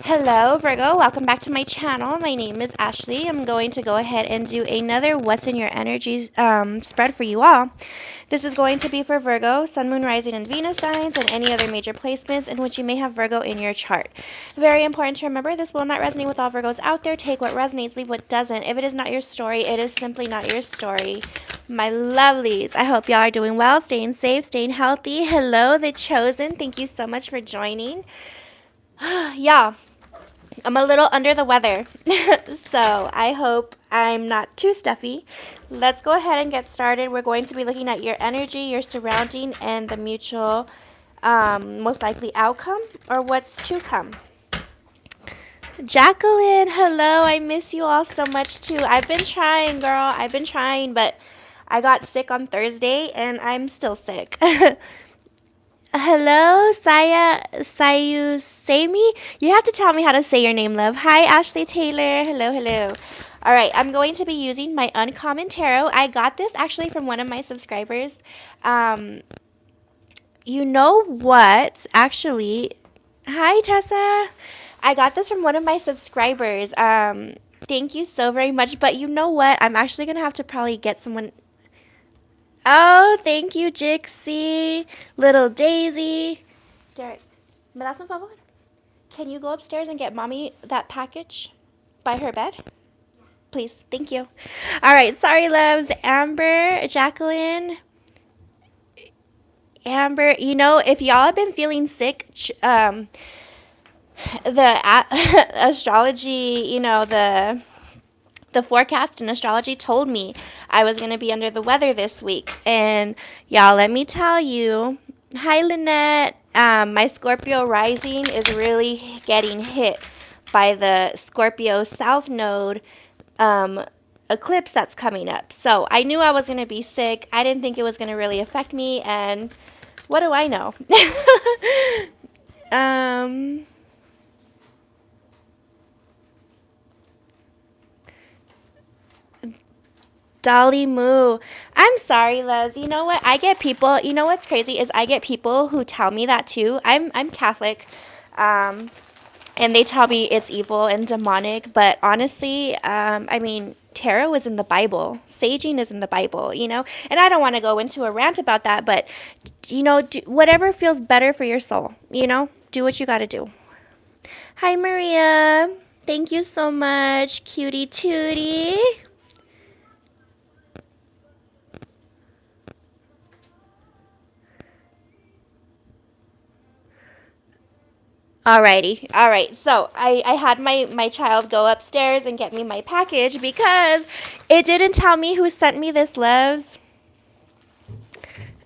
Hello Virgo, welcome back to my channel. My name is Ashley. I'm going to go ahead and do another What's in Your Energies spread for you all. This is going to be for Virgo, Sun, Moon, Rising, and Venus signs, and any other major placements in which you may have Virgo in your chart. Very important to remember, this will not resonate with all Virgos out there. Take what resonates, leave what doesn't. If it is not your story, it is simply not your story. My lovelies, I hope y'all are doing well, staying safe, staying healthy. Hello, the chosen. Thank you so much for joining. Y'all, I'm a little under the weather, so I hope I'm not too stuffy. Let's go ahead and get started. We're going to be looking at your energy, your surrounding, and the mutual, most likely outcome, or what's to come. Jacqueline, hello. I miss you all so much too. I've been trying, girl. I've been trying, but I got sick on Thursday, and I'm still sick. Hello, Sayusemi. You have to tell me how to say your name, love. Hi, Ashley Taylor. Hello, hello. All right, I'm going to be using my Uncommon Tarot. I got this actually from one of my subscribers. Um, you know what? Actually, hi, Tessa. I got this from one of my subscribers. Thank you so very much. But you know what? I'm actually going to have to probably get someone. Oh, thank you, Jixie. Little Daisy. Derek, ¿me das un favor? Can you go upstairs and get mommy that package by her bed? Please. Thank you. All right. Sorry, loves. Amber, Jacqueline. Amber, if y'all have been feeling sick, the astrology, the forecast and astrology told me I was going to be under the weather this week. And y'all, let me tell you, hi, Lynette. My Scorpio rising is really getting hit by the Scorpio South Node eclipse that's coming up. So I knew I was going to be sick. I didn't think it was going to really affect me. And what do I know? um, Dolly Moo. I'm sorry, Les. You know what? I get people. You know what's crazy is I get people who tell me that too. I'm Catholic, and they tell me it's evil and demonic. But honestly, I mean, tarot is in the Bible. Saging is in the Bible. And I don't want to go into a rant about that. But do whatever feels better for your soul. Do what you got to do. Hi, Maria. Thank you so much, cutie tootie. Alrighty. All right. So I had my child go upstairs and get me my package because it didn't tell me who sent me this, loves.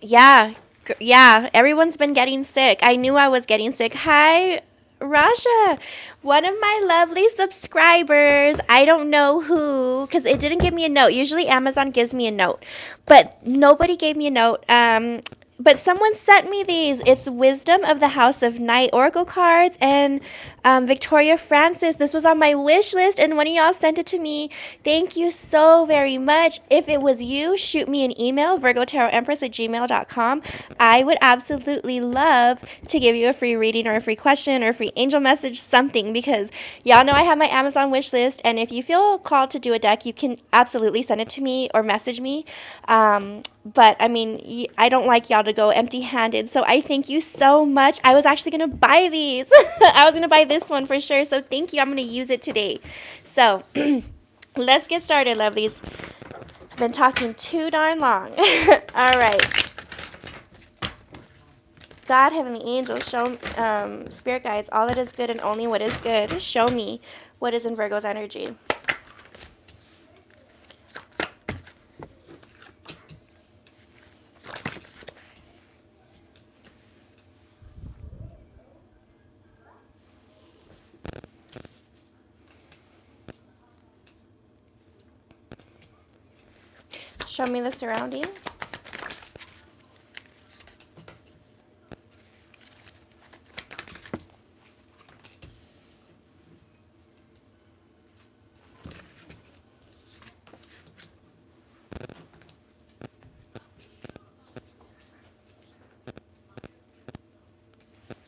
Yeah. Yeah. Everyone's been getting sick. I knew I was getting sick. Hi, Raja. One of my lovely subscribers. I don't know who because it didn't give me a note. Usually Amazon gives me a note, but nobody gave me a note. But someone sent me these. It's Wisdom of the House of Night Oracle cards and Victoria Francis. This was on my wish list, and one of y'all sent it to me. Thank you so very much. If it was you, shoot me an email, virgotarotempress@gmail.com. I would absolutely love to give you a free reading or a free question or a free angel message, something, because y'all know I have my Amazon wish list, and if you feel called to do a deck, you can absolutely send it to me or message me. But I mean, I don't like y'all to go empty handed. So I thank you so much. I was actually going to buy these. I was going to buy this one for sure. So thank you. I'm going to use it today. So let's get started, lovelies. I've been talking too darn long. All right. God, heavenly angels, show spirit guides all that is good and only what is good. Show me what is in Virgo's energy. Show me the surrounding.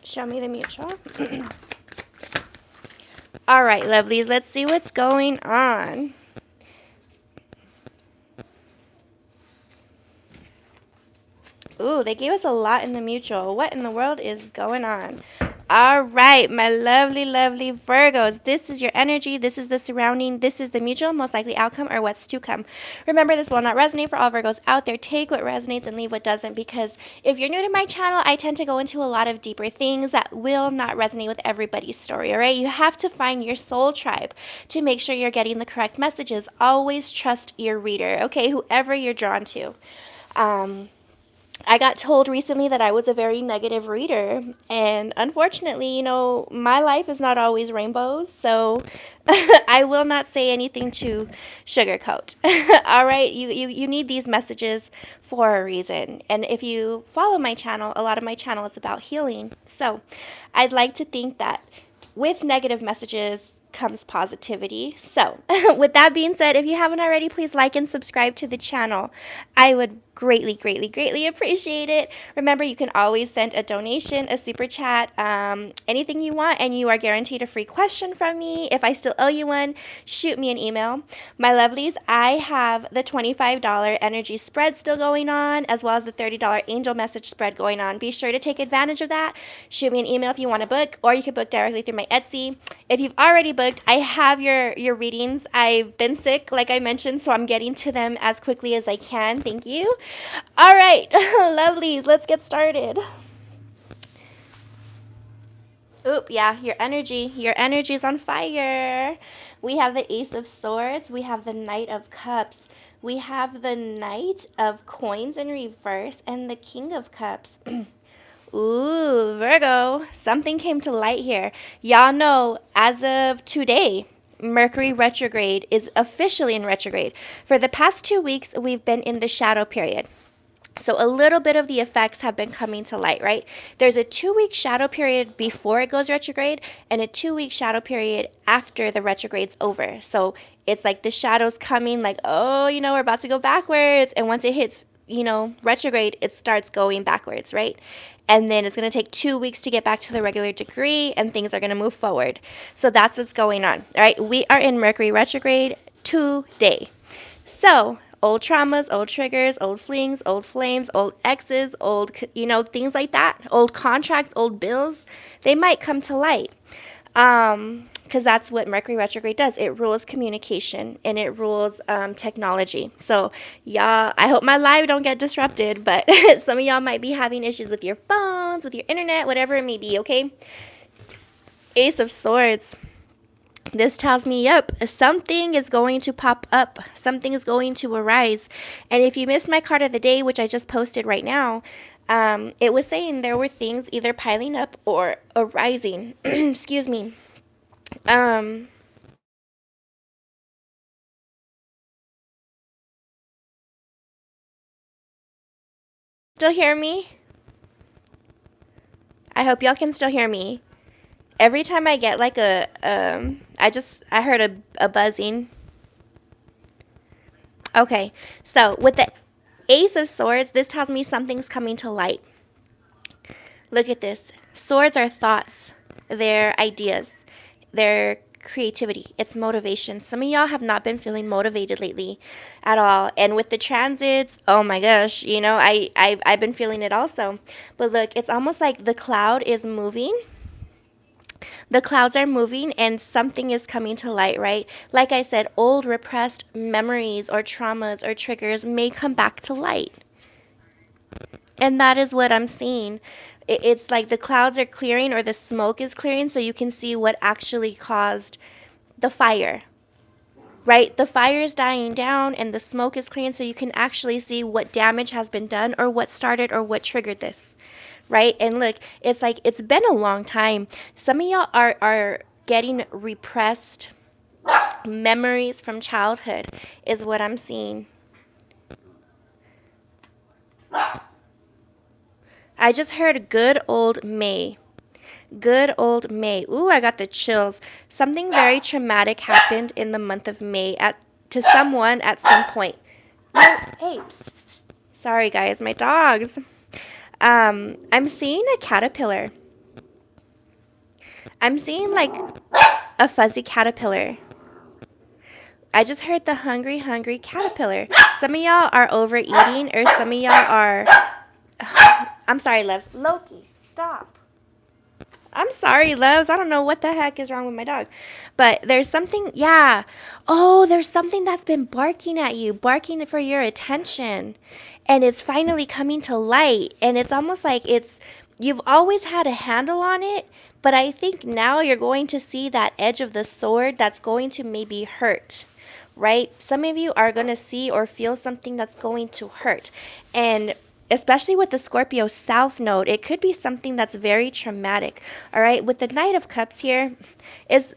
Show me the mutual. All right, lovelies, let's see what's going on. Ooh, they gave us a lot in the mutual. What in the world is going on? All right, my lovely, lovely Virgos. This is your energy. This is the surrounding. This is the mutual, most likely outcome, or what's to come. Remember, this will not resonate for all Virgos out there. Take what resonates and leave what doesn't, because if you're new to my channel, I tend to go into a lot of deeper things that will not resonate with everybody's story, all right? You have to find your soul tribe to make sure you're getting the correct messages. Always trust your reader, okay? Whoever you're drawn to. I got told recently that I was a very negative reader, and unfortunately, you know, my life is not always rainbows, so I will not say anything to sugarcoat. All right, you need these messages for a reason, and if you follow my channel, a lot of my channel is about healing, so I'd like to think that with negative messages comes positivity. So with that being said, if you haven't already, please like and subscribe to the channel. I would greatly, greatly, greatly appreciate it. Remember, you can always send a donation, a super chat, anything you want, and you are guaranteed a free question from me. If I still owe you one, shoot me an email. My lovelies, I have the $25 energy spread still going on, as well as the $30 angel message spread going on. Be sure to take advantage of that. Shoot me an email if you want to book, or you can book directly through my Etsy. If you've already booked, I have your readings. I've been sick, like I mentioned, so I'm getting to them as quickly as I can. Thank you. All right, lovelies, let's get started. Oop, yeah, your energy is on fire. We have the Ace of Swords. We have the Knight of Cups. We have the Knight of Coins in reverse and the King of Cups. Ooh, Virgo, something came to light here. Y'all know, as of today, Mercury retrograde is officially in retrograde. For the past 2 weeks, we've been in the shadow period. So a little bit of the effects have been coming to light, right? There's a 2-week shadow period before it goes retrograde and a 2-week shadow period after the retrograde's over. So it's like the shadow's coming like, oh, you know, we're about to go backwards. And once it hits, you know, retrograde, it starts going backwards, right? And then it's going to take 2 weeks to get back to the regular degree and things are going to move forward. So that's what's going on, all right? We are in Mercury retrograde today. So old traumas, old triggers, old flings, old flames, old exes, old, you know, things like that, old contracts, old bills, they might come to light. Because that's what Mercury retrograde does. It rules communication and it rules technology. So y'all, I hope my live don't get disrupted, but some of y'all might be having issues with your phones, with your internet, whatever it may be, okay? Ace of Swords. This tells me, yep, something is going to pop up. Something is going to arise. And if you missed my card of the day, which I just posted right now, it was saying there were things either piling up or arising. Excuse me. Still hear me? I hope y'all can still hear me. Every time I get like I heard a buzzing. Okay, so with the Ace of Swords, this tells me something's coming to light. Look at this. Swords are thoughts, they're ideas, they're creativity, it's motivation. Some of y'all have not been feeling motivated lately at all. And with the transits, oh my gosh, you know, I've been feeling it also. But look, it's almost like the cloud is moving. The clouds are moving and something is coming to light, right? Like I said, old repressed memories or traumas or triggers may come back to light. And that is what I'm seeing. It's like the clouds are clearing or the smoke is clearing so you can see what actually caused the fire, right? The fire is dying down and the smoke is clearing so you can actually see what damage has been done or what started or what triggered this. Right? And look, it's like it's been a long time. Some of y'all are getting repressed memories from childhood is what I'm seeing. I just heard good old May. Good old May. Ooh, I got the chills. Something very traumatic happened in the month of May to someone at some point. Oh, hey, sorry guys, my dogs. I'm seeing a caterpillar. I'm seeing like a fuzzy caterpillar. I just heard the hungry, hungry caterpillar. Some of y'all are overeating, or some of y'all are... I'm sorry, loves. Loki, stop. I'm sorry, loves. I don't know what the heck is wrong with my dog. But there's something, yeah. Oh, there's something that's been barking at you, barking for your attention. And it's finally coming to light. And it's almost like you've always had a handle on it. But I think now you're going to see that edge of the sword that's going to maybe hurt, right? Some of you are going to see or feel something that's going to hurt. And especially with the Scorpio South node, it could be something that's very traumatic. All right, with the Knight of Cups here,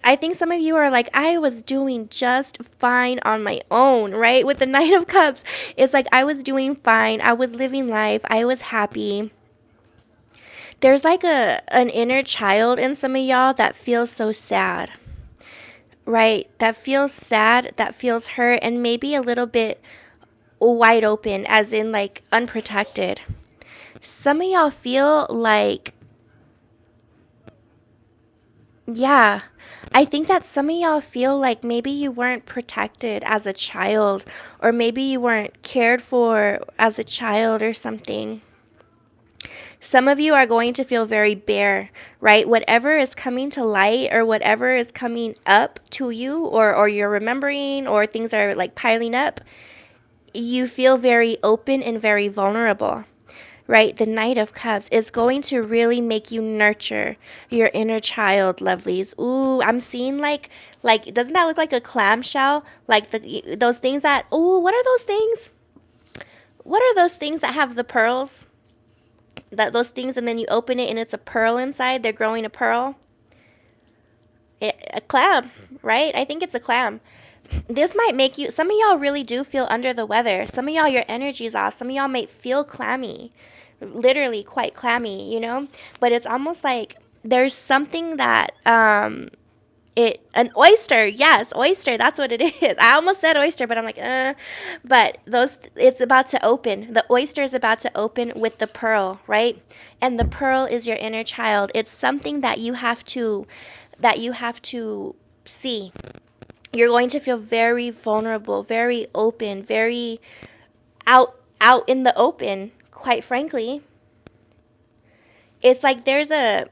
I think some of you are like, I was doing just fine on my own, right? With the Knight of Cups, it's like I was doing fine. I was living life. I was happy. There's like an inner child in some of y'all that feels so sad, right? That feels sad, that feels hurt, and maybe a little bit wide open, as in like unprotected. Some of y'all feel like, yeah, I think that some of y'all feel like maybe you weren't protected as a child, or maybe you weren't cared for as a child or something. Some of you are going to feel very bare, right? Whatever is coming to light, or whatever is coming up to you, or you're remembering, or things are like piling up, you feel very open and very vulnerable, right? The Knight of Cups is going to really make you nurture your inner child, lovelies. Ooh, I'm seeing like, doesn't that look like a clamshell? Like those things that, ooh, what are those things? What are those things that have the pearls? Those things, and then you open it and it's a pearl inside. They're growing a pearl. A clam, right? I think it's a clam. This might make you, some of y'all really do feel under the weather. Some of y'all, your energy's off. Some of y'all might feel clammy, literally quite clammy, you know? But it's almost like there's something that, an oyster, yes, oyster, that's what it is. I almost said oyster, but I'm like, but it's about to open. The oyster is about to open with the pearl, right? And the pearl is your inner child. It's something that you have to see. You're going to feel very vulnerable, very open, very out in the open, quite frankly. It's like there's a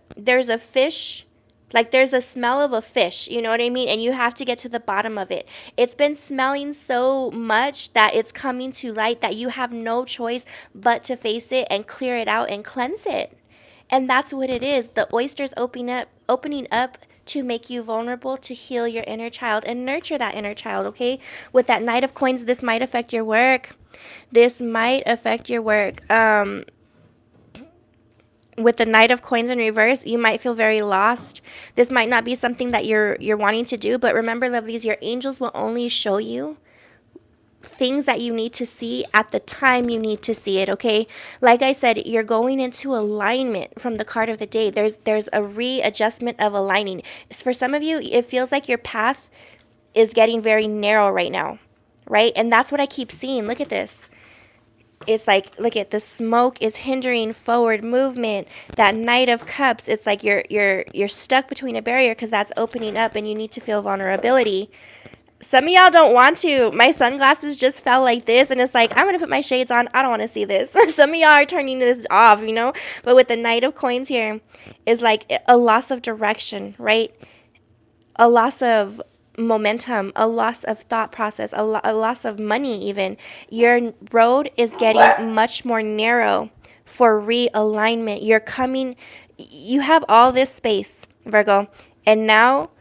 fish, like there's the smell of a fish, you know what I mean? And you have to get to the bottom of it. It's been smelling so much that it's coming to light that you have no choice but to face it and clear it out and cleanse it. And that's what it is. The oyster's opening up to make you vulnerable, to heal your inner child and nurture that inner child, okay? With that Knight of Coins, this might affect your work. This might affect your work. With the Knight of Coins in reverse, you might feel very lost. This might not be something that you're wanting to do, but remember, lovelies, your angels will only show you things that you need to see at the time you need to see it, okay? Like I said, you're going into alignment from the card of the day. There's a readjustment of aligning. For some of you, it feels like your path is getting very narrow right now, right? And that's what I keep seeing. Look at this. It's like, look at the smoke is hindering forward movement. That Knight of Cups, it's like you're stuck between a barrier because that's opening up and you need to feel vulnerability. Some of y'all don't want to. My sunglasses just fell like this, and it's like, I'm going to put my shades on. I don't want to see this. Some of y'all are turning this off, you know? But with the Knight of Coins here, is like a loss of direction, right? A loss of momentum, a loss of thought process, a loss of money even. Your road is getting much more narrow for realignment. You have all this space, Virgo, and now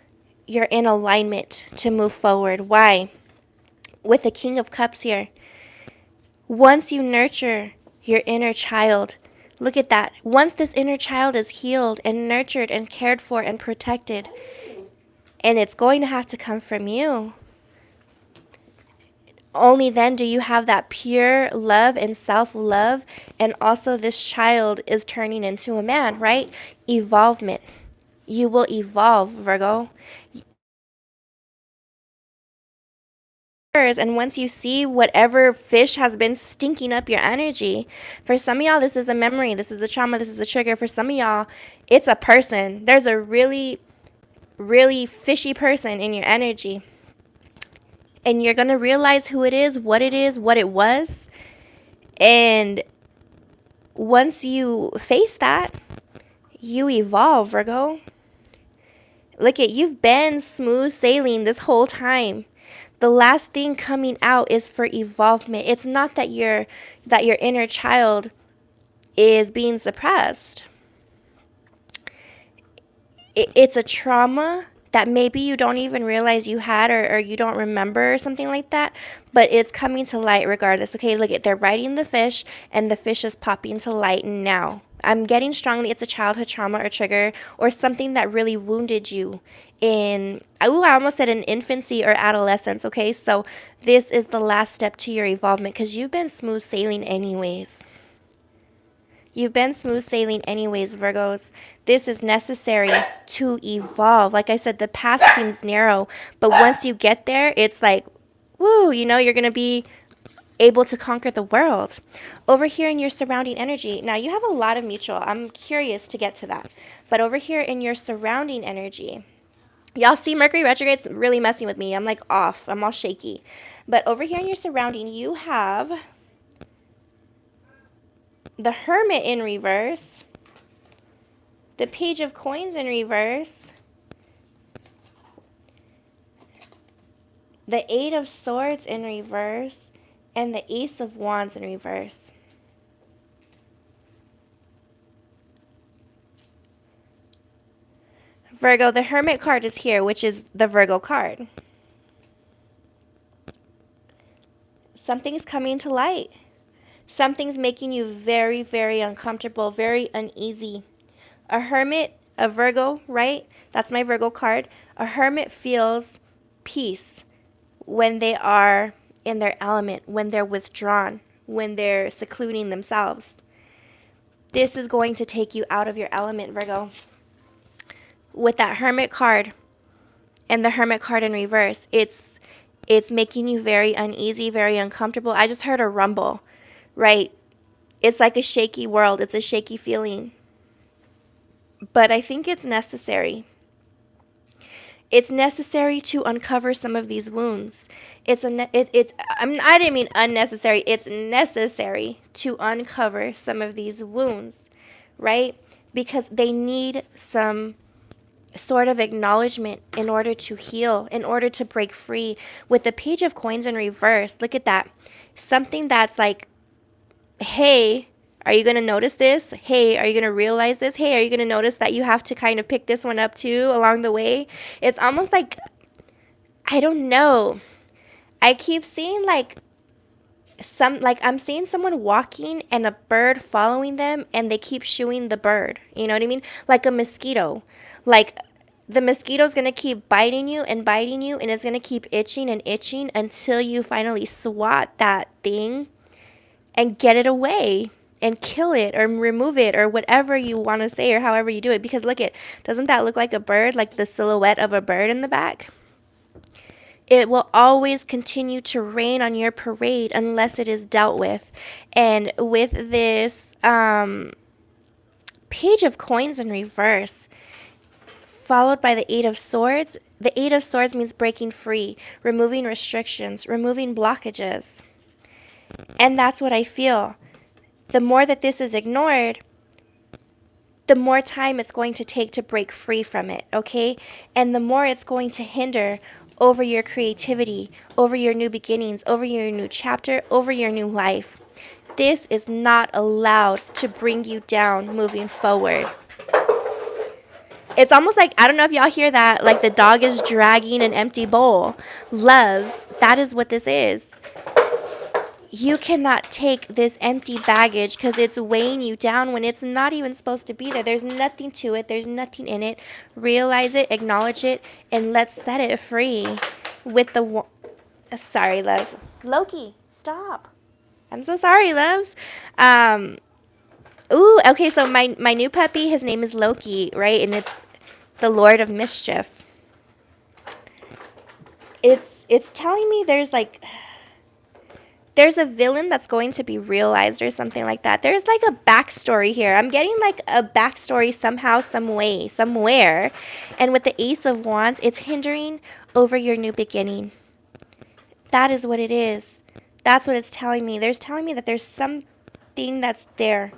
you're in alignment to move forward. Why? With the King of Cups here, once you nurture your inner child, look at that. Once this inner child is healed and nurtured and cared for and protected, and it's going to have to come from you, only then do you have that pure love and self-love, and also this child is turning into a man, right? Evolvement. You will evolve, Virgo. And once you see whatever fish has been stinking up your energy, for some of y'all, this is a memory, this is a trauma, this is a trigger. For some of y'all, it's a person. There's a really really fishy person in your energy. And you're going to realize who it is, what it was. And once you face that, you evolve, Virgo. Look at, you've been smooth sailing this whole time. The last thing coming out is for evolvement. It's not that your inner child is being suppressed. It's a trauma that maybe you don't even realize you had, or you don't remember, or something like that, but it's coming to light regardless. Okay, look at, they're riding the fish and the fish is popping to light now. I'm getting strongly it's a childhood trauma or trigger, or something that really wounded you in, I almost said in infancy or adolescence. Okay, so this is the last step to your evolvement, because you've been smooth sailing anyways. You've been smooth sailing anyways, Virgos. This is necessary to evolve. Like I said, the path seems narrow, but once you get there, it's like, woo, you know, you're going to be able to conquer the world. Over here in your surrounding energy, now you have a lot of mutual. I'm curious to get to that. But over here in your surrounding energy, y'all see Mercury retrograde's really messing with me. I'm like off. I'm all shaky. But over here in your surrounding, you have the Hermit in reverse, the Page of Coins in reverse, the Eight of Swords in reverse, and the Ace of Wands in reverse. Virgo, the Hermit card is here, which is the Virgo card. Something's coming to light. Something's making you very, very uncomfortable, very uneasy. A hermit, a Virgo, right? That's my Virgo card. A hermit feels peace when they are in their element, when they're withdrawn, when they're secluding themselves. This is going to take you out of your element, Virgo. With that Hermit card and the Hermit card in reverse, it's making you very uneasy, very uncomfortable. I just heard a rumble. Right? It's like a shaky world. It's a shaky feeling. But I think it's necessary. It's necessary to uncover some of these wounds. I didn't mean unnecessary. It's necessary to uncover some of these wounds, right? Because they need some sort of acknowledgement in order to heal, in order to break free. With the Page of Coins in reverse, look at that. Something that's like, hey, are you going to notice this? Hey, are you going to realize this? Hey, are you going to notice that you have to kind of pick this one up too along the way? It's almost like, I don't know. I keep seeing I'm seeing someone walking and a bird following them, and they keep shooing the bird. You know what I mean? Like a mosquito. Like the mosquito's going to keep biting you, and it's going to keep itching and itching until you finally swat that thing and get it away and kill it or remove it or whatever you want to say or however you do it. Because look, doesn't that look like a bird, like the silhouette of a bird in the back? It will always continue to rain on your parade unless it is dealt with. And with this Page of Coins in reverse, followed by the Eight of Swords, the Eight of Swords means breaking free, removing restrictions, removing blockages. And that's what I feel. The more that this is ignored, the more time it's going to take to break free from it, okay? And the more it's going to hinder over your creativity, over your new beginnings, over your new chapter, over your new life. This is not allowed to bring you down moving forward. It's almost like, I don't know if y'all hear that, like the dog is dragging an empty bowl. Loves, that is what this is. You cannot take this empty baggage because it's weighing you down when it's not even supposed to be there. There's nothing to it. There's nothing in it. Realize it, acknowledge it, and let's set it free with the... Sorry, loves. Loki, stop. I'm so sorry, loves. Ooh, okay, so my new puppy, his name is Loki, right? And it's the Lord of Mischief. It's telling me there's there's a villain that's going to be realized or something like that. There's like a backstory here. I'm getting like a backstory somehow, some way, somewhere. And with the Ace of Wands, it's hindering over your new beginning. That is what it is. That's what it's telling me. There's telling me that there's something that's there.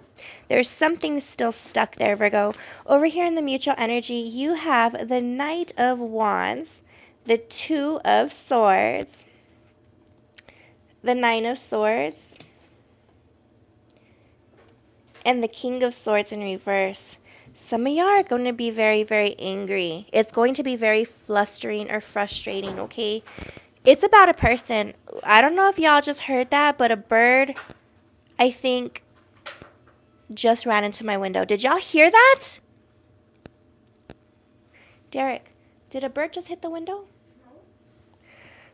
There's something still stuck there, Virgo. Over here in the mutual energy, you have the Knight of Wands, the Two of Swords, the Nine of Swords, and the King of Swords in reverse. Some of y'all are going to be very, very angry. It's going to be very flustering or frustrating, okay? It's about a person. I don't know if y'all just heard that, but a bird, I think, just ran into my window. Did y'all hear that? Derek, did a bird just hit the window?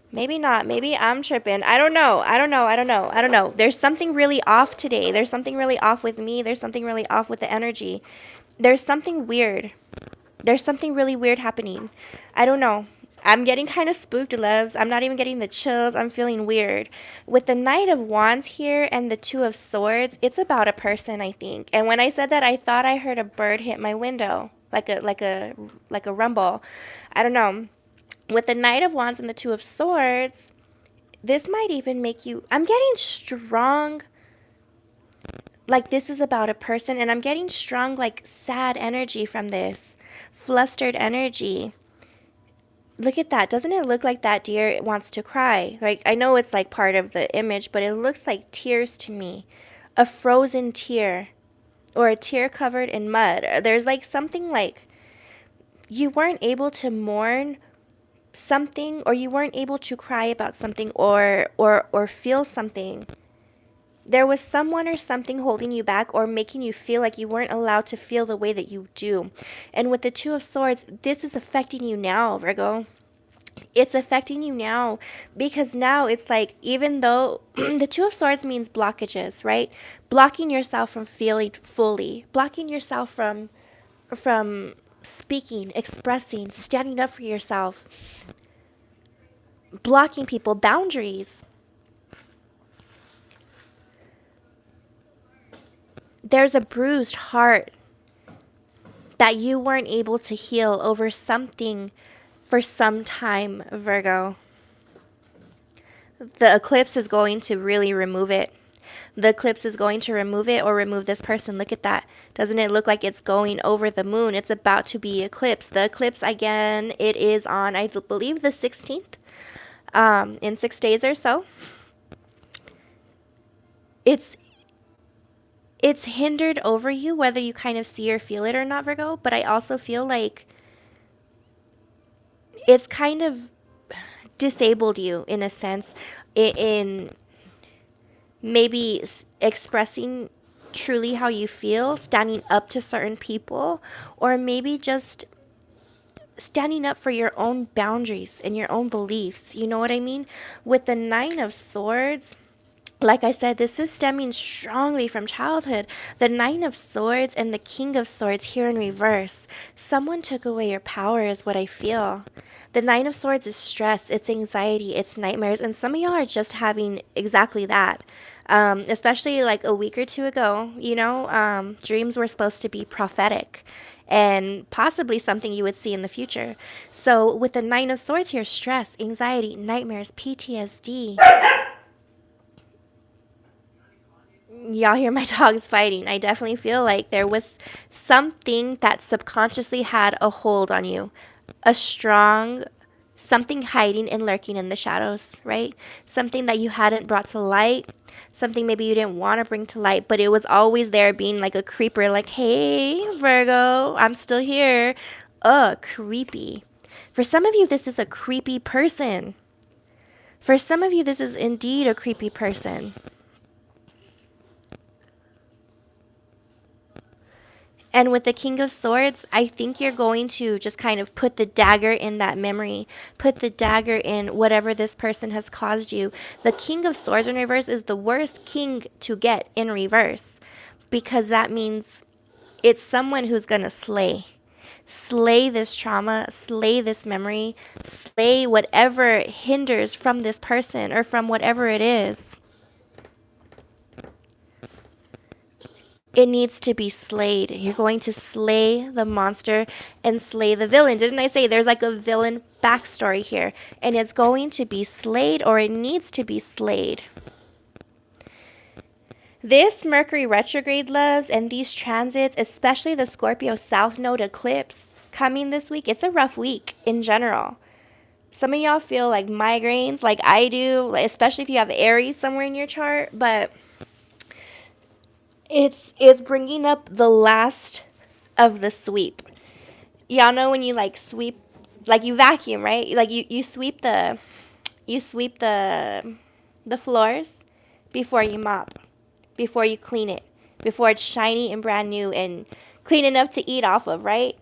Maybe not. Maybe I'm tripping. I don't know. There's something really off today. There's something really off with me. There's something really off with the energy. There's something weird. There's something really weird happening. I don't know. I'm getting kind of spooked, loves. I'm not even getting the chills. I'm feeling weird. With the Knight of Wands here and the Two of Swords, it's about a person, I think. And when I said that, I thought I heard a bird hit my window, like a rumble. I don't know. With the Knight of Wands and the Two of Swords, this might even make you... I'm getting strong, like this is about a person, and I'm getting strong, like sad energy from this. Flustered energy. Look at that. Doesn't it look like that deer wants to cry? Like, I know it's like part of the image, but it looks like tears to me. A frozen tear. Or a tear covered in mud. There's like something like you weren't able to mourn something, or you weren't able to cry about something, or feel something. There was someone or something holding you back or making you feel like you weren't allowed to feel the way that you do. And with the Two of Swords, this is affecting you now, Virgo. It's affecting you now, because now it's like, even though the Two of Swords means blockages, right? Blocking yourself from feeling fully, blocking yourself from speaking, expressing, standing up for yourself, blocking people, boundaries. There's a bruised heart that you weren't able to heal over something for some time, Virgo. The eclipse is going to really remove it. The eclipse is going to remove it, or remove this person. Look at that. Doesn't it look like it's going over the moon? It's about to be eclipsed. The eclipse, again, it is on, I believe, the 16th, in 6 days or so. It's hindered over you, whether you kind of see or feel it or not, Virgo. But I also feel like it's kind of disabled you in a sense, in maybe expressing truly how you feel, standing up to certain people, or maybe just standing up for your own boundaries and your own beliefs. You know what I mean? With the Nine of Swords, like I said, this is stemming strongly from childhood. The Nine of Swords and the King of Swords here in reverse. Someone took away your power is what I feel. The Nine of Swords is stress, it's anxiety, it's nightmares, and some of y'all are just having exactly that. Especially like a week or two ago, dreams were supposed to be prophetic and possibly something you would see in the future. So with the Nine of Swords here, stress, anxiety, nightmares, PTSD. Y'all hear my dogs fighting. I definitely feel like there was something that subconsciously had a hold on you. A strong something hiding and lurking in the shadows, right? Something that you hadn't brought to light. Something maybe you didn't want to bring to light, but it was always there, being like a creeper, like, hey, Virgo, I'm still here. Creepy. For some of you, this is a creepy person. For some of you, this is indeed a creepy person. And with the King of Swords, I think you're going to just kind of put the dagger in that memory. Put the dagger in whatever this person has caused you. The King of Swords in reverse is the worst king to get in reverse, because that means it's someone who's going to slay. Slay this trauma, slay this memory, slay whatever hinders from this person or from whatever it is. It needs to be slayed. You're going to slay the monster and slay the villain. Didn't I say there's like a villain backstory here? And it's going to be slayed, or it needs to be slayed. This Mercury retrograde, loves, and these transits, especially the Scorpio South Node eclipse coming this week, it's a rough week in general. Some of y'all feel like migraines like I do, especially if you have Aries somewhere in your chart, but it's bringing up the last of the sweep. Y'all know when you like sweep, like you vacuum, right? Like you sweep the floors before you mop, before you clean it, before it's shiny and brand new and clean enough to eat off of, right?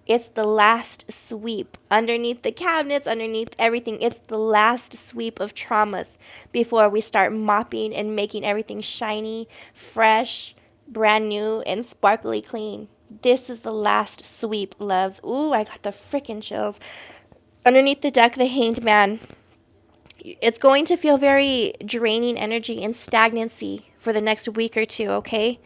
It's the last sweep underneath the cabinets, underneath everything. It's the last sweep of traumas before we start mopping and making everything shiny, fresh, brand new, and sparkly clean. This is the last sweep, loves. Ooh, I got the freaking chills. Underneath the deck, the Hanged Man. It's going to feel very draining energy and stagnancy for the next week or two, okay?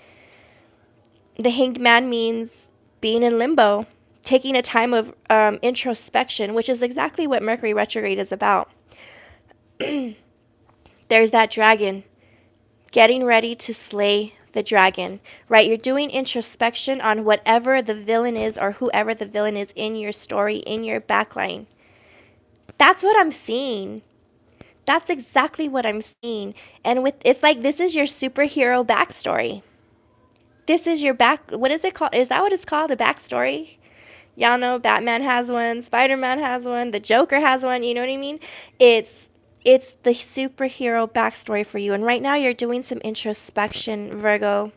The Hanged Man means being in limbo, taking a time of introspection, which is exactly what Mercury retrograde is about. There's that dragon, getting ready to slay the dragon, right? You're doing introspection on whatever the villain is or whoever the villain is in your story, in your backline. That's what I'm seeing. That's exactly what I'm seeing. And it's like this is your superhero backstory. This is your what is it called? Is that what it's called? A backstory? Y'all know Batman has one, Spider-Man has one, the Joker has one, you know what I mean? It's the superhero backstory for you. And right now you're doing some introspection, Virgo.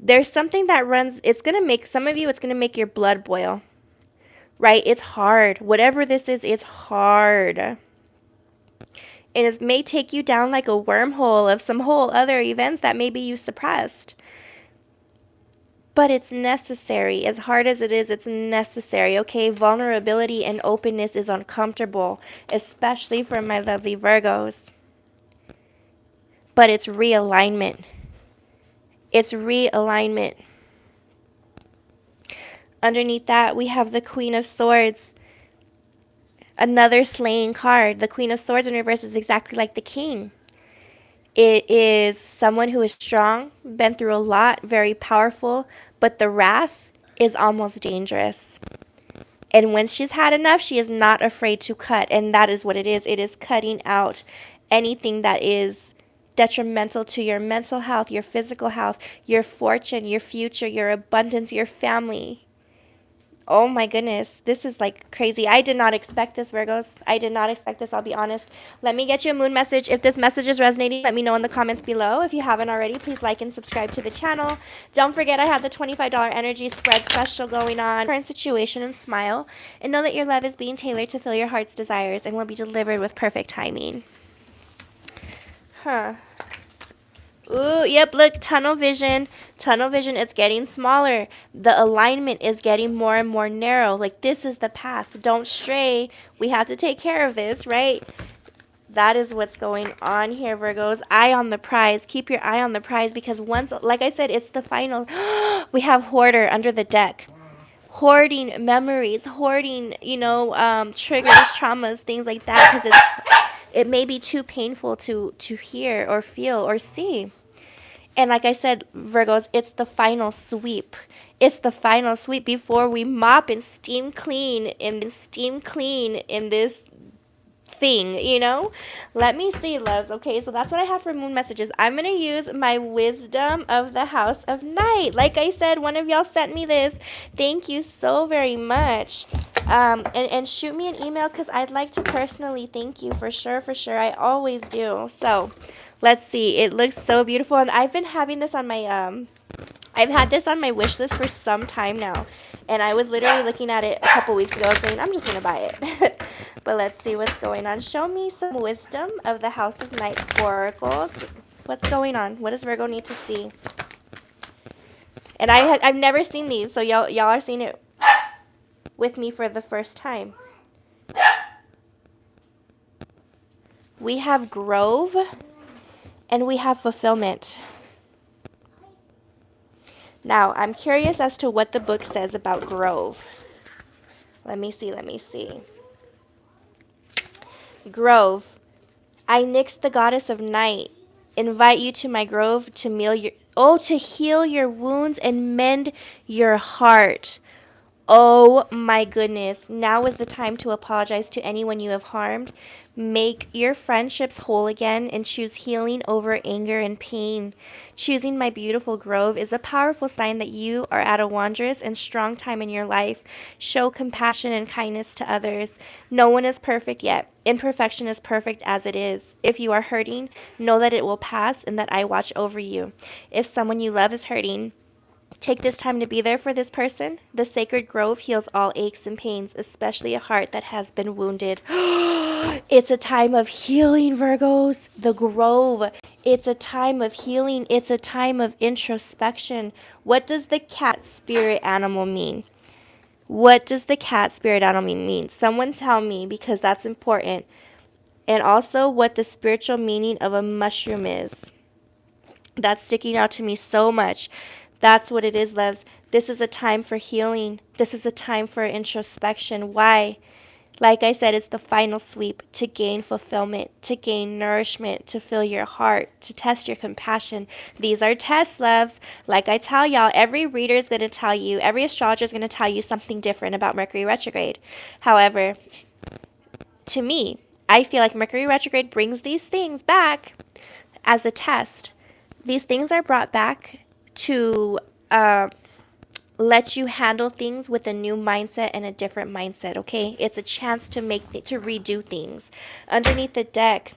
There's something that runs, it's going to make, some of you, it's going to make your blood boil, right? It's hard. Whatever this is, it's hard. And it may take you down like a wormhole of some whole other events that maybe you suppressed. But it's necessary. As hard as it is, it's necessary, okay? Vulnerability and openness is uncomfortable, especially for my lovely Virgos. But it's realignment. It's realignment. Underneath that, we have the Queen of Swords. Another slaying card. The Queen of Swords in reverse is exactly like the King. It is someone who is strong, been through a lot, very powerful, but the wrath is almost dangerous. And when she's had enough, she is not afraid to cut, and that is what it is. It is cutting out anything that is detrimental to your mental health, your physical health, your fortune, your future, your abundance, your family. Oh my goodness, this is like crazy. I did not expect this, Virgos. I did not expect this, I'll be honest. Let me get you a moon message. If this message is resonating, let me know in the comments below. If you haven't already, please like and subscribe to the channel. Don't forget I have the $25 energy spread special going on. Current situation and smile. And know that your love is being tailored to fill your heart's desires and will be delivered with perfect timing. Huh. Ooh, yep, look, tunnel vision. Tunnel vision, it's getting smaller. The alignment is getting more and more narrow. Like, this is the path. Don't stray. We have to take care of this, right? That is what's going on here, Virgos. Eye on the prize. Keep your eye on the prize because once, like I said, it's the final. We have Hoarder under the deck. Hoarding memories, hoarding, triggers, traumas, things like that because it may be too painful to hear or feel or see. And like I said, Virgos, it's the final sweep. It's the final sweep before we mop and steam clean in this thing, Let me see, loves. Okay, so that's what I have for moon messages. I'm going to use my wisdom of the house of night. Like I said, one of y'all sent me this. Thank you so very much. And shoot me an email because I'd like to personally thank you for sure. I always do. So let's see. It looks so beautiful. And I've been having this on my, I've had this on my wish list for some time now. And I was literally looking at it a couple weeks ago saying, I'm just going to buy it. But let's see what's going on. Show me some wisdom of the House of Night oracles. What's going on? What does Virgo need to see? And I've never seen these, so y'all are seeing it with me for the first time. We have grove and we have fulfillment. Now, I'm curious as to what the book says about Grove. Let me see. Grove. I, Nyx, the goddess of night, invite you to my grove to heal your wounds and mend your heart. Oh my goodness. Now is the time to apologize to anyone you have harmed. Make your friendships whole again and choose healing over anger and pain. Choosing my beautiful grove is a powerful sign that you are at a wondrous and strong time in your life. Show compassion and kindness to others. No one is perfect yet. Imperfection is perfect as it is. If you are hurting, know that it will pass and that I watch over you. If someone you love is hurting, take this time to be there for this person. The sacred grove heals all aches and pains, especially a heart that has been wounded. It's a time of healing, Virgos. The grove. It's a time of healing. It's a time of introspection. What does the cat spirit animal mean? What does the cat spirit animal mean? Someone tell me, because that's important. And also what the spiritual meaning of a mushroom is. That's sticking out to me so much. That's what it is, loves. This is a time for healing. This is a time for introspection. Why? Like I said, it's the final sweep to gain fulfillment, to gain nourishment, to fill your heart, to test your compassion. These are tests, loves. Like I tell y'all, every reader is going to tell you, every astrologer is going to tell you something different about Mercury retrograde. However, to me, I feel like Mercury retrograde brings these things back as a test. These things are brought back to let you handle things with a new mindset and a different mindset, okay? It's a chance to redo things. Underneath the deck,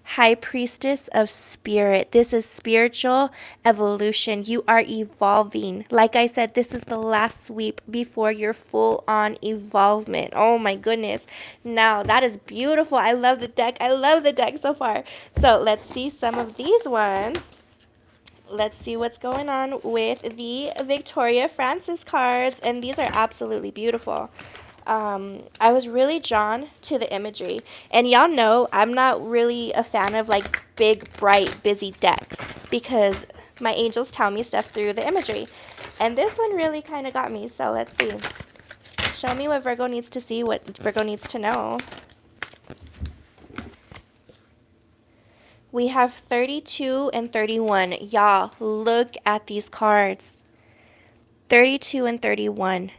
High Priestess of Spirit. This is spiritual evolution. You are evolving. Like I said, this is the last sweep before your full-on evolvement. Oh my goodness. Now, that is beautiful. I love the deck. I love the deck so far. So, let's see some of these ones. Let's see what's going on with the Victoria Francis cards. And these are absolutely beautiful. I was really drawn to the imagery. And y'all know I'm not really a fan of like big, bright, busy decks. Because my angels tell me stuff through the imagery. And this one really kind of got me. So let's see. Show me what Virgo needs to see, what Virgo needs to know. We have 32 and 31. Y'all, look at these cards. 32 and 31.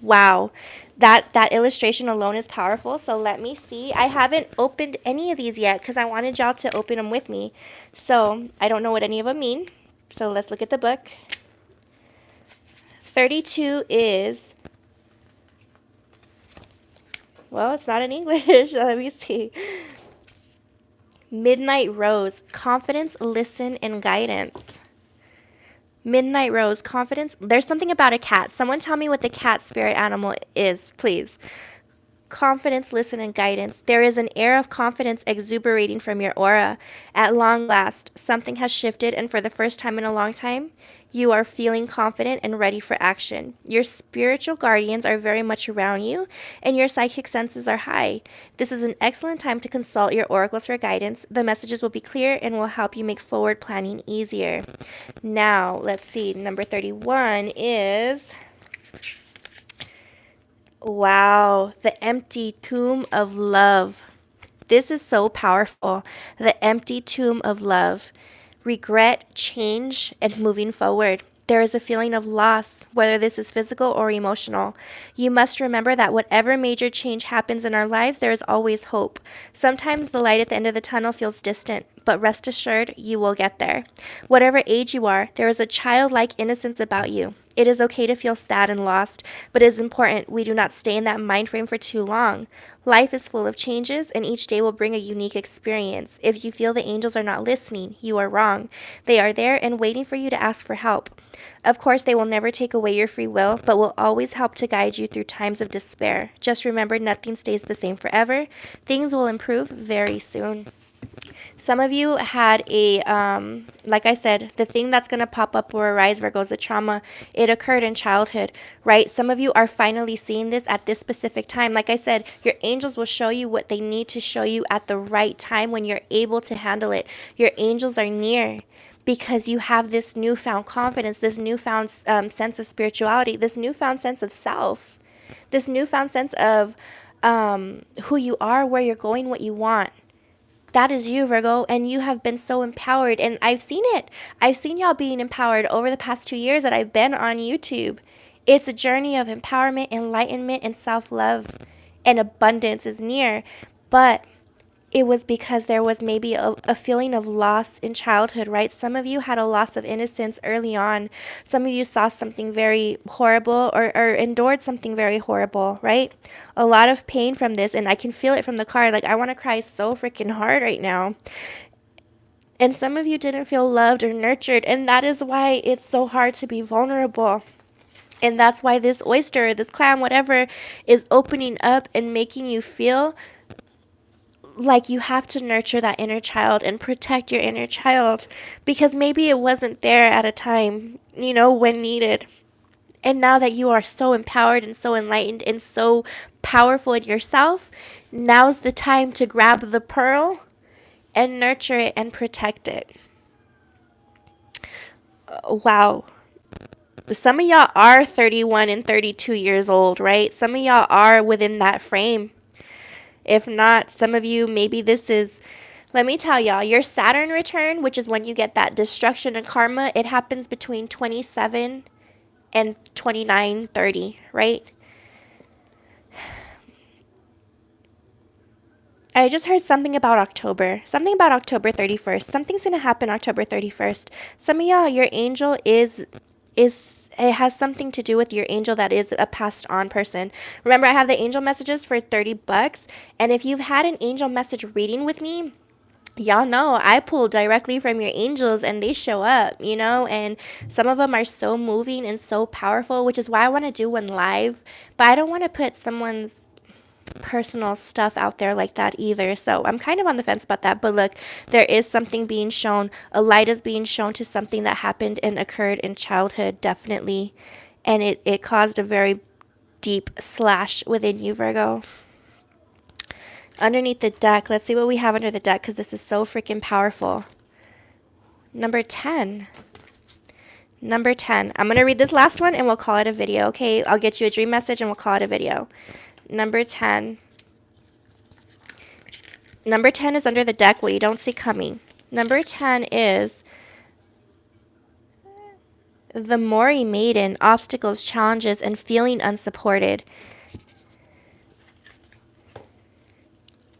Wow. That illustration alone is powerful. So let me see. I haven't opened any of these yet because I wanted y'all to open them with me. So I don't know what any of them mean. So let's look at the book. 32 is... well, it's not in English. Let me see. Midnight Rose, confidence, listen, and guidance. Midnight Rose, confidence. There's something about a cat. Someone tell me what the cat spirit animal is, please. Confidence, listen, and guidance. There is an air of confidence exuberating from your aura. At long last, something has shifted, and for the first time in a long time, you are feeling confident and ready for action. Your spiritual guardians are very much around you, and your psychic senses are high. This is an excellent time to consult your oracles for guidance. The messages will be clear and will help you make forward planning easier. Now, let's see. Number 31 is... wow, the empty tomb of love. This is so powerful. The empty tomb of love. Regret, change, and moving forward. There is a feeling of loss, whether this is physical or emotional. You must remember that whatever major change happens in our lives, there is always hope. Sometimes the light at the end of the tunnel feels distant, but rest assured, you will get there. Whatever age you are, there is a childlike innocence about you. It is okay to feel sad and lost, but it is important we do not stay in that mind frame for too long. Life is full of changes, and each day will bring a unique experience. If you feel the angels are not listening, you are wrong. They are there and waiting for you to ask for help. Of course, they will never take away your free will, but will always help to guide you through times of despair. Just remember, nothing stays the same forever. Things will improve very soon. Some of you had a, like I said, the thing that's going to pop up or arise, Virgo, is the trauma. It occurred in childhood, right? Some of you are finally seeing this at this specific time. Like I said, your angels will show you what they need to show you at the right time when you're able to handle it. Your angels are near because you have this newfound confidence, this newfound sense of spirituality, this newfound sense of self, this newfound sense of who you are, where you're going, what you want. That is you, Virgo, and you have been so empowered, and I've seen it. I've seen y'all being empowered over the past 2 years that I've been on YouTube. It's a journey of empowerment, enlightenment, and self-love, and abundance is near, but it was because there was maybe a feeling of loss in childhood, right? Some of you had a loss of innocence early on. Some of you saw something very horrible or endured something very horrible, right? A lot of pain from this, and I can feel it from the card. Like, I want to cry so freaking hard right now. And some of you didn't feel loved or nurtured, and that is why it's so hard to be vulnerable. And that's why this oyster, this clam, whatever, is opening up and making you feel like you have to nurture that inner child and protect your inner child, because maybe it wasn't there at a time, when needed. And now that you are so empowered and so enlightened and so powerful in yourself, now's the time to grab the pearl and nurture it and protect it. Wow. Some of y'all are 31 and 32 years old, right? Some of y'all are within that frame. If not, some of you, maybe this is, let me tell y'all, your Saturn return, which is when you get that destruction and karma, it happens between 27 and 29, 30, right? I just heard something about October 31st. Something's going to happen October 31st. Some of y'all, your angel is it has something to do with your angel that is a passed on person. Remember, I have the angel messages for $30, and if you've had an angel message reading with me, y'all know I pull directly from your angels and they show up, and some of them are so moving and so powerful, which is why I want to do one live, but I don't want to put someone's personal stuff out there like that either. So I'm kind of on the fence about that. But look, there is something being shown. A light is being shown to something that happened and occurred in childhood, definitely. And it caused a very deep slash within you, Virgo. Underneath the deck, let's see what we have under the deck, because this is so freaking powerful. Number 10. Number 10. I'm going to read this last one and we'll call it a video, okay? I'll get you a dream message and we'll call it a video. Number 10. Number 10 is under the deck, what you don't see coming. Number 10 is the Mori Maiden, obstacles, challenges, and feeling unsupported.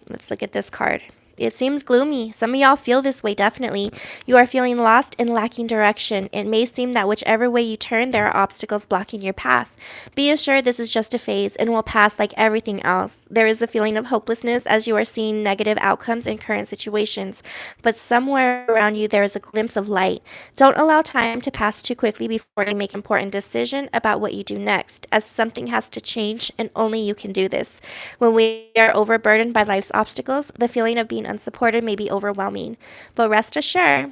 Let's look at this card. It seems gloomy. Some of y'all feel this way, definitely. You are feeling lost and lacking direction. It may seem that whichever way you turn, there are obstacles blocking your path. Be assured this is just a phase and will pass like everything else. There is a feeling of hopelessness as you are seeing negative outcomes in current situations. But somewhere around you, there is a glimpse of light. Don't allow time to pass too quickly before you make an important decision about what you do next, as something has to change and only you can do this. When we are overburdened by life's obstacles, the feeling of being unsupported may be overwhelming, but rest assured,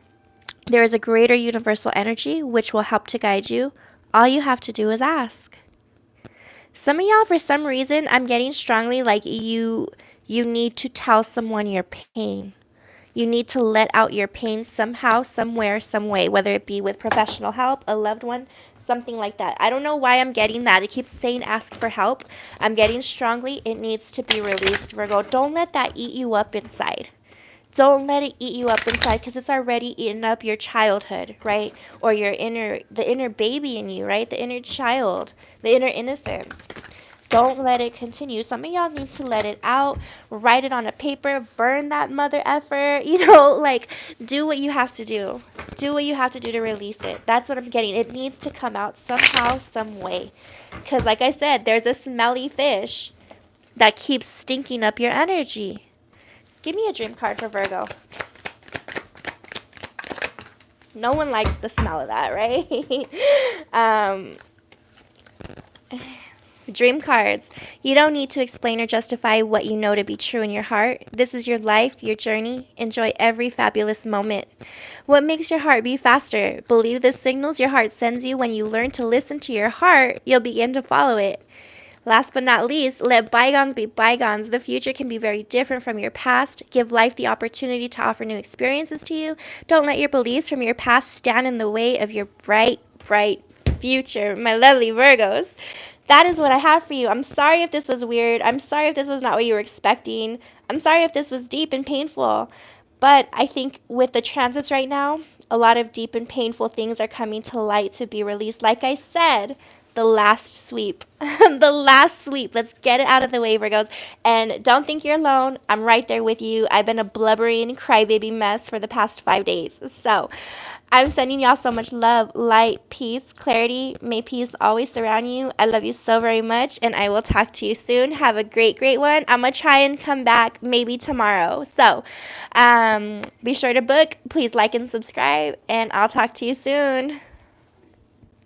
there is a greater universal energy which will help to guide you. All you have to do is ask. Some of y'all, for some reason, I'm getting strongly like you need to tell someone your pain. You need to let out your pain somehow, somewhere, some way, whether it be with professional help, a loved one, something like that. I don't know why I'm getting that. It keeps saying ask for help. I'm getting strongly it needs to be released, Virgo. Don't let that eat you up inside. Don't let it eat you up inside, because it's already eaten up your childhood, right? Or the inner baby in you, right? The inner child, the inner innocence. Don't let it continue. Some of y'all need to let it out, write it on a paper, burn that mother effer, like do what you have to do. Do what you have to do to release it. That's what I'm getting. It needs to come out somehow, some way. Because like I said, there's a smelly fish that keeps stinking up your energy. Give me a dream card for Virgo. No one likes the smell of that, right? Dream cards. You don't need to explain or justify what you know to be true in your heart. This is your life, your journey. Enjoy every fabulous moment. What makes your heart beat faster? Believe the signals your heart sends you. When you learn to listen to your heart, you'll begin to follow it. Last but not least, let bygones be bygones. The future can be very different from your past. Give life the opportunity to offer new experiences to you. Don't let your beliefs from your past stand in the way of your bright, bright future, my lovely Virgos. That is what I have for you. I'm sorry if this was weird. I'm sorry if this was not what you were expecting. I'm sorry if this was deep and painful. But I think with the transits right now, a lot of deep and painful things are coming to light to be released. Like I said, the last sweep. The last sweep. Let's get it out of the way, Virgos. And don't think you're alone. I'm right there with you. I've been a blubbering crybaby mess for the past 5 days. So I'm sending y'all so much love, light, peace, clarity. May peace always surround you. I love you so very much, and I will talk to you soon. Have a great, great one. I'm going to try and come back maybe tomorrow. So be sure to book. Please like and subscribe, and I'll talk to you soon.